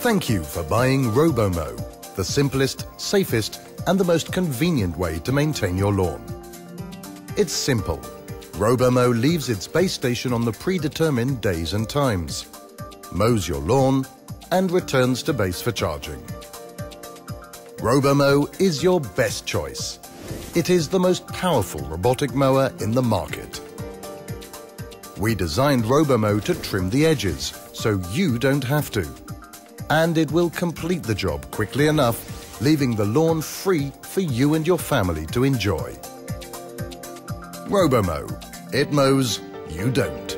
Thank you for buying Robomow, the simplest, safest, and the most convenient way to maintain your lawn. It's simple. Robomow leaves its base station on the predetermined days and times, mows your lawn, and returns to base for charging. Robomow is your best choice. It is the most powerful robotic mower in the market. We designed Robomow to trim the edges, so you don't have to. And it will complete the job quickly enough, leaving the lawn free for you and your family to enjoy. Robomow. It mows, you don't.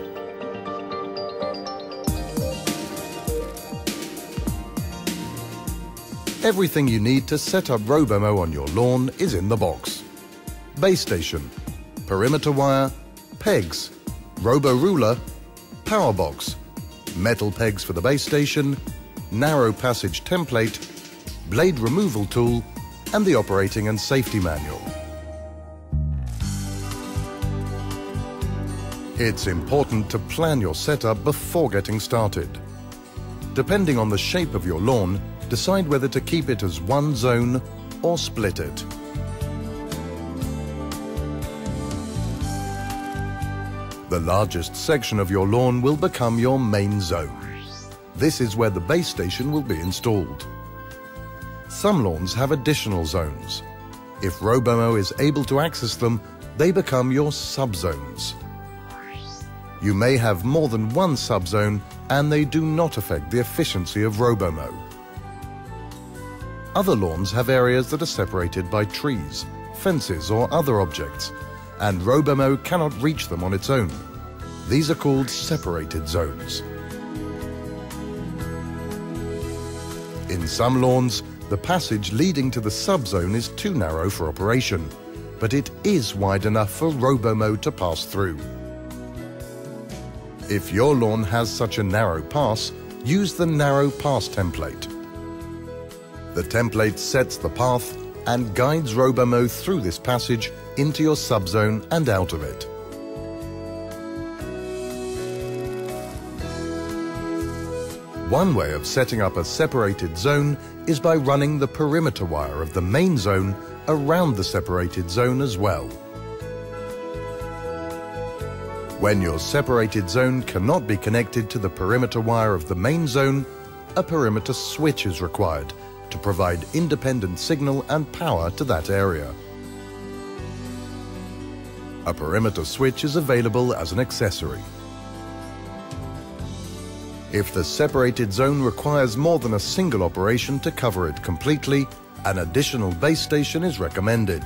Everything you need to set up Robomow on your lawn is in the box. Base station, perimeter wire, pegs, Robo ruler, power box, metal pegs for the base station, narrow passage template, blade removal tool, and the operating and safety manual. It's important to plan your setup before getting started. Depending on the shape of your lawn, decide whether to keep it as one zone or split it. The largest section of your lawn will become your main zone. This is where the base station will be installed. Some lawns have additional zones. If Robomow is able to access them, they become your subzones. You may have more than one subzone, and they do not affect the efficiency of Robomow. Other lawns have areas that are separated by trees, fences, or other objects, and Robomow cannot reach them on its own. These are called separated zones. In some lawns, the passage leading to the subzone is too narrow for operation, but it is wide enough for Robomow to pass through. If your lawn has such a narrow pass, use the narrow pass template. The template sets the path and guides Robomow through this passage into your subzone and out of it. One way of setting up a separated zone is by running the perimeter wire of the main zone around the separated zone as well. When your separated zone cannot be connected to the perimeter wire of the main zone, a perimeter switch is required to provide independent signal and power to that area. A perimeter switch is available as an accessory. If the separated zone requires more than a single operation to cover it completely, an additional base station is recommended.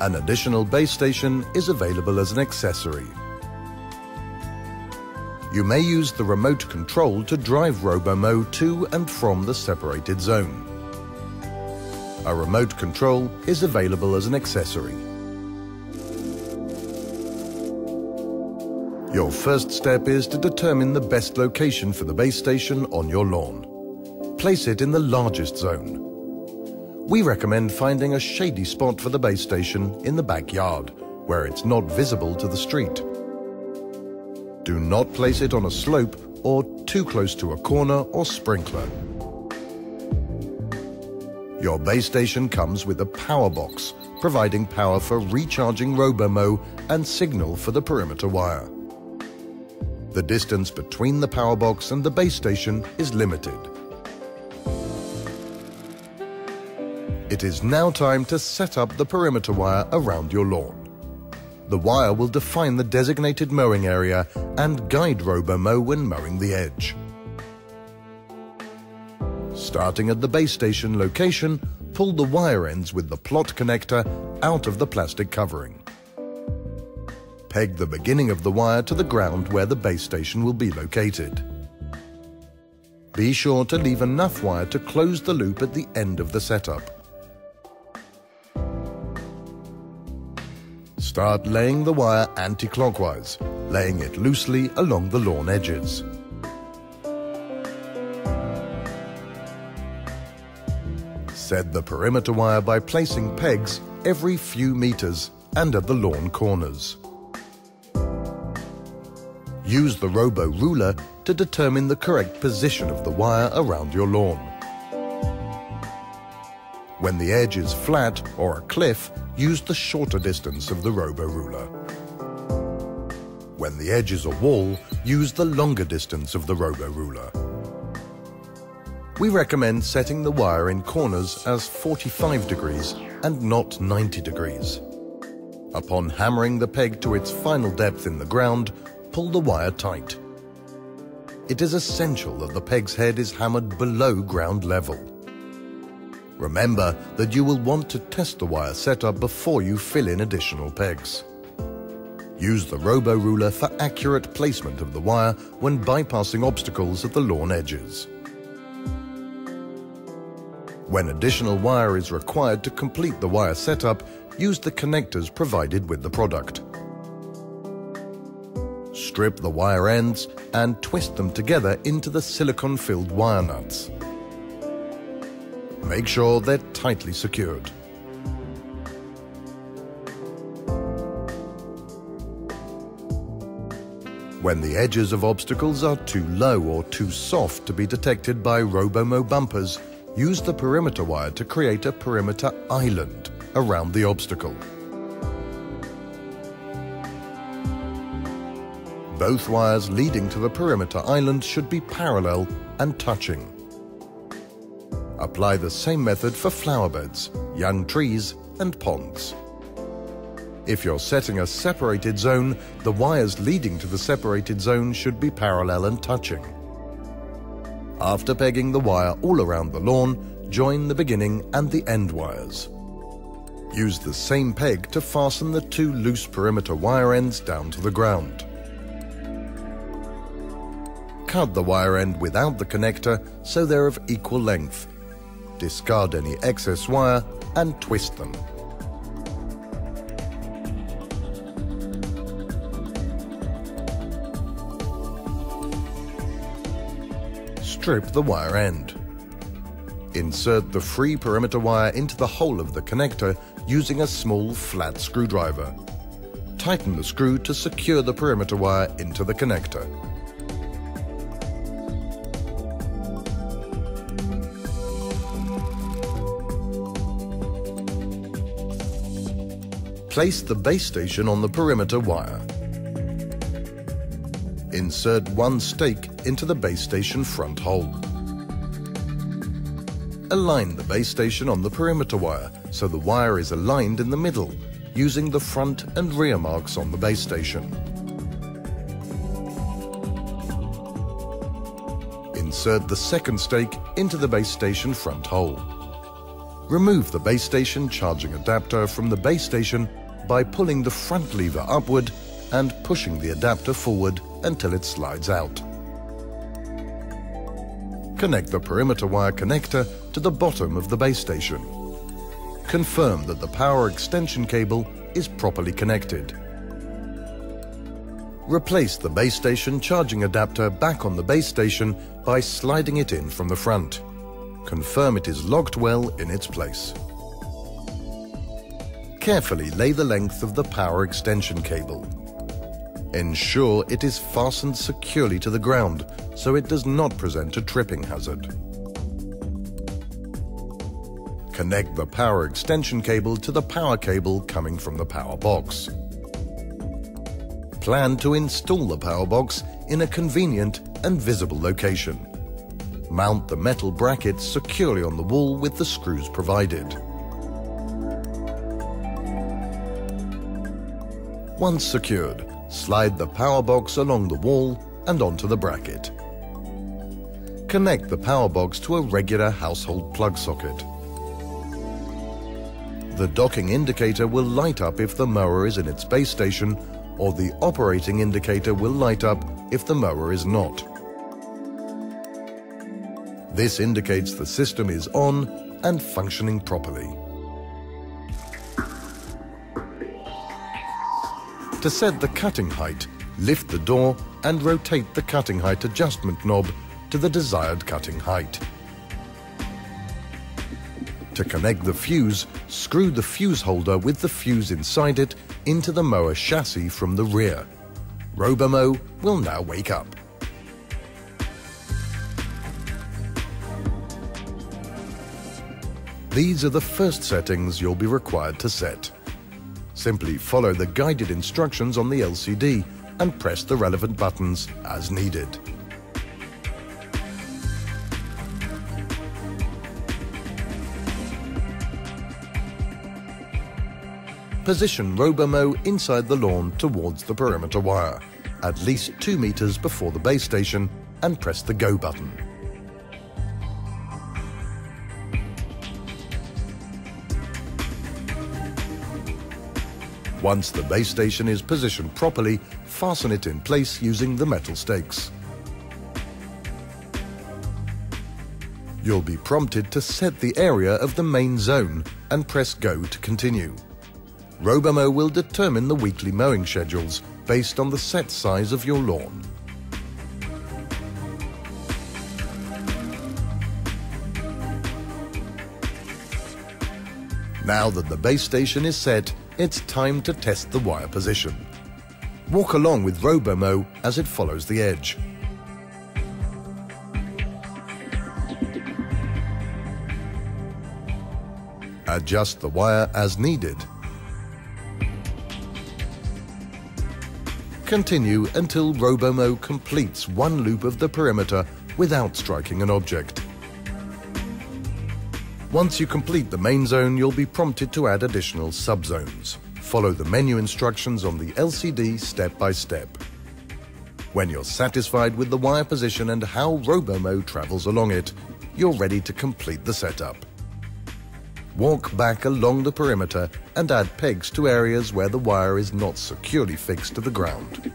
An additional base station is available as an accessory. You may use the remote control to drive Robomow to and from the separated zone. A remote control is available as an accessory. Your first step is to determine the best location for the base station on your lawn. Place it in the largest zone. We recommend finding a shady spot for the base station in the backyard, where it's not visible to the street. Do not place it on a slope or too close to a corner or sprinkler. Your base station comes with a power box, providing power for recharging Robomow and signal for the perimeter wire. The distance between the power box and the base station is limited. It is now time to set up the perimeter wire around your lawn. The wire will define the designated mowing area and guide Robomow when mowing the edge. Starting at the base station location, pull the wire ends with the plot connector out of the plastic covering. Peg the beginning of the wire to the ground where the base station will be located. Be sure to leave enough wire to close the loop at the end of the setup. Start laying the wire anti-clockwise, laying it loosely along the lawn edges. Set the perimeter wire by placing pegs every few meters and at the lawn corners. Use the Robo ruler to determine the correct position of the wire around your lawn. When the edge is flat or a cliff, use the shorter distance of the robo-ruler. When the edge is a wall, use the longer distance of the robo-ruler. We recommend setting the wire in corners as 45 degrees and not 90 degrees. Upon hammering the peg to its final depth in the ground, pull the wire tight. It is essential that the peg's head is hammered below ground level. Remember that you will want to test the wire setup before you fill in additional pegs. Use the robo-ruler for accurate placement of the wire when bypassing obstacles at the lawn edges. When additional wire is required to complete the wire setup, use the connectors provided with the product. Strip the wire ends and twist them together into the silicone-filled wire nuts. Make sure they're tightly secured. When the edges of obstacles are too low or too soft to be detected by Robomow bumpers, use the perimeter wire to create a perimeter island around the obstacle. Both wires leading to the perimeter island should be parallel and touching. Apply the same method for flower beds, young trees and ponds. If you're setting a separated zone, the wires leading to the separated zone should be parallel and touching. After pegging the wire all around the lawn, join the beginning and the end wires. Use the same peg to fasten the two loose perimeter wire ends down to the ground. Cut the wire end without the connector so they're of equal length. Discard any excess wire and twist them. Strip the wire end. Insert the free perimeter wire into the hole of the connector using a small flat screwdriver. Tighten the screw to secure the perimeter wire into the connector. Place the base station on the perimeter wire. Insert one stake into the base station front hole. Align the base station on the perimeter wire so the wire is aligned in the middle, using the front and rear marks on the base station. Insert the second stake into the base station front hole. Remove the base station charging adapter from the base station by pulling the front lever upward and pushing the adapter forward until it slides out. Connect the perimeter wire connector to the bottom of the base station. Confirm that the power extension cable is properly connected. Replace the base station charging adapter back on the base station by sliding it in from the front. Confirm it is locked well in its place. Carefully lay the length of the power extension cable. Ensure it is fastened securely to the ground so it does not present a tripping hazard. Connect the power extension cable to the power cable coming from the power box. Plan to install the power box in a convenient and visible location. Mount the metal brackets securely on the wall with the screws provided. Once secured, slide the power box along the wall and onto the bracket. Connect the power box to a regular household plug socket. The docking indicator will light up if the mower is in its base station, or the operating indicator will light up if the mower is not. This indicates the system is on and functioning properly. To set the cutting height, lift the door and rotate the cutting height adjustment knob to the desired cutting height. To connect the fuse, screw the fuse holder with the fuse inside it into the mower chassis from the rear. Robomow will now wake up. These are the first settings you'll be required to set. Simply follow the guided instructions on the LCD and press the relevant buttons as needed. Position Robomow inside the lawn towards the perimeter wire, at least 2 meters before the base station, and press the Go button. Once the base station is positioned properly, fasten it in place using the metal stakes. You'll be prompted to set the area of the main zone and press Go to continue. Robomow will determine the weekly mowing schedules based on the set size of your lawn. Now that the base station is set, it's time to test the wire position. Walk along with Robomow as it follows the edge. Adjust the wire as needed. Continue until Robomow completes one loop of the perimeter without striking an object. Once you complete the main zone, you'll be prompted to add additional subzones. Follow the menu instructions on the LCD step by step. When you're satisfied with the wire position and how Robomow travels along it, you're ready to complete the setup. Walk back along the perimeter and add pegs to areas where the wire is not securely fixed to the ground.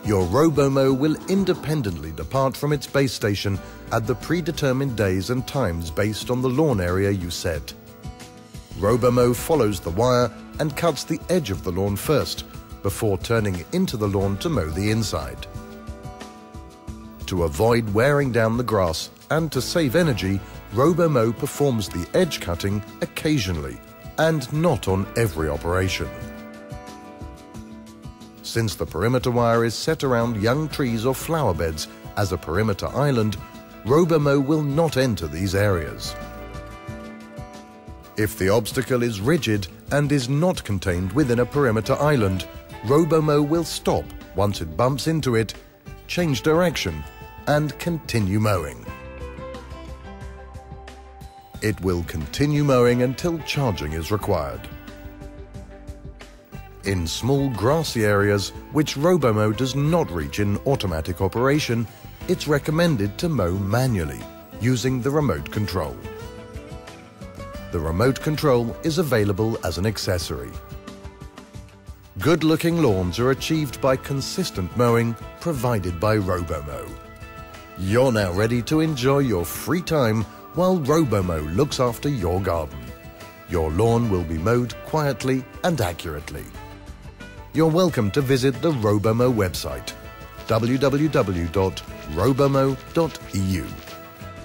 Your Robomow will independently depart from its base station at the predetermined days and times based on the lawn area you set. Robomow follows the wire and cuts the edge of the lawn first, before turning into the lawn to mow the inside. To avoid wearing down the grass and to save energy, Robomow performs the edge cutting occasionally and not on every operation. Since the perimeter wire is set around young trees or flower beds as a perimeter island, Robomow will not enter these areas. If the obstacle is rigid and is not contained within a perimeter island, Robomow will stop once it bumps into it, change direction, and continue mowing. It will continue mowing until charging is required. In small grassy areas, which Robomow does not reach in automatic operation, it's recommended to mow manually, using the remote control. The remote control is available as an accessory. Good-looking lawns are achieved by consistent mowing provided by Robomow. You're now ready to enjoy your free time while Robomow looks after your garden. Your lawn will be mowed quietly and accurately. You're welcome to visit the Robomow website, www.robomow.eu.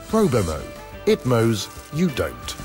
Robomow, it mows, you don't.